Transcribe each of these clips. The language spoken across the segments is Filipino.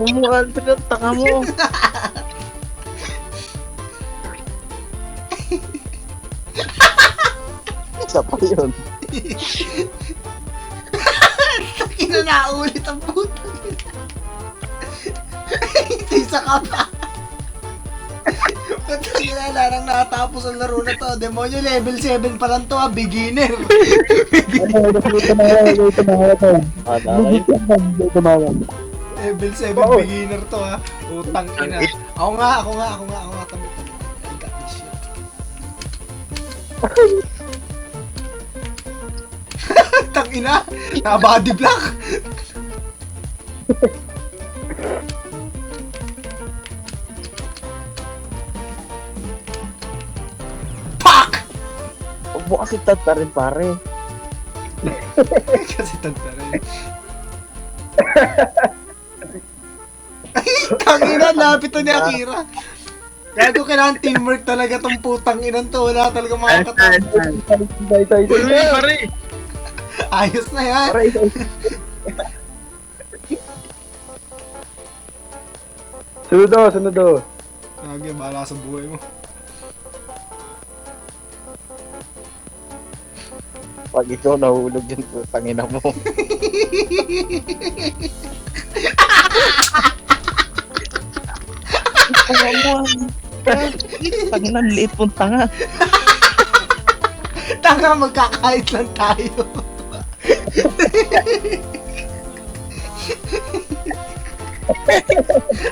mo, Aldrin, tanga mo. Isa pa yun. Takina na ulit ang puto. Isa ka pa. Takina na lang nakatapos ang laro na to. Demonyo level 7 pa lang to ha. Beginner. Level 7 beginner to ha. Utang ina. Ako nga. Tabi. I got this shit. Tang ina. Naka-body block. Pak! Ubo kasi tata rin, pare. Kasi tanda rin. Tangina, lapit na ni Akira. Gago, kailangan teamwork talaga tong putang inan to. Wala talaga makakatapos. Uy, pare. Ayos na yan. Pare, sunod o. Kage, bahala sa buhay mo. Pag ikaw nahulog dyan, tangina mo. Tangina, liit pong tanga. Tanga, magkakait lang tayo.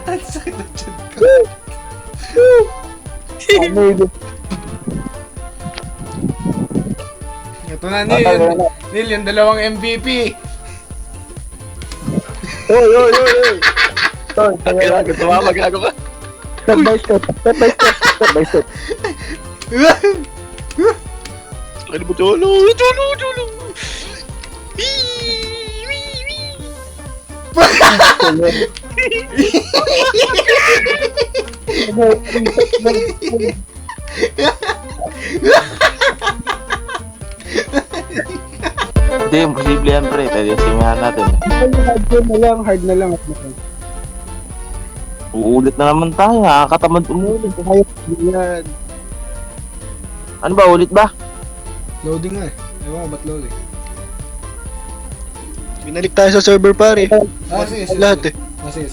Ang sakit na dyan ko. Ito na, Neil, yung dalawang MVP. Oy. Tumawag ako ka. Step by step. Ano ba tulo? Hindi, imposible yan, pre. Tayo singahan natin. Hard na lang. Uulit na naman tayo, nakakatamad umulit. Yan. Ano ba, ulit ba? Loading nga eh. Ewan ko ba't loading? Binalik tayo sa server, pare. Sige. Lahat eh. Sige.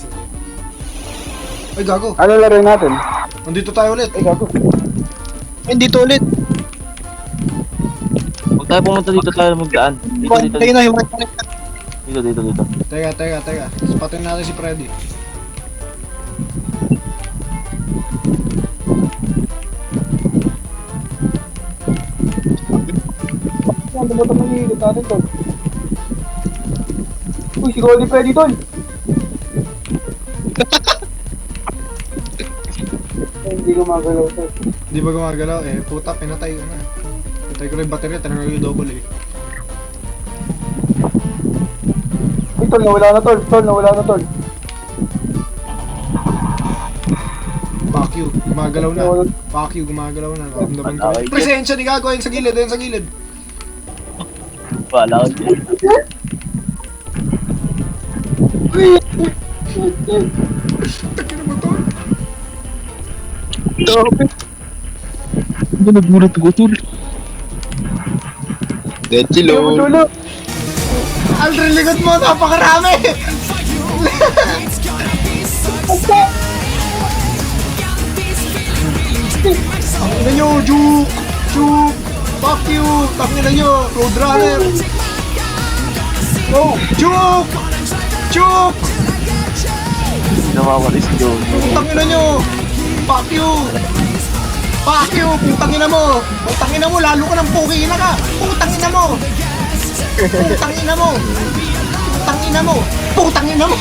Ay, gago. Ano laro natin? Nandito tayo ulit. Ay, gago. Hindi to ulit. Huwag tayo pumunta dito tayo magdaan. Dito. Tayo na, hiwag. Dito. Teka. Sapatin natin si Freddy. Ano ba ito manigit natin, tol? Uy, si Golden Freddy, tol! Hindi gumagalaw, tol. Di ba gumagalaw? Puta, pinatay ko na. Pinatay ko rin yung baterya, tinanong yung double eh. Uy, tol, nawala na, tol. Fuck you, gumagalaw na. Gumagalaw na. Naramdaman ko. Okay. Presensya ni Gago, ayun sa gilid. Wala ko dyan. Takina mo to. Ano nagulat ko, tol? Let's Tulo, tulo! Aldrin, likod mo, napakarami! Tangina nyo, Juke! Fuck you! Tangina nyo, Roadrunner! Oh, Juke! Namawalis ko. Tangina nyo! Fuck you! Putangina mo! Putangina mo, lalo ka ng pukina ka! Putangina mo!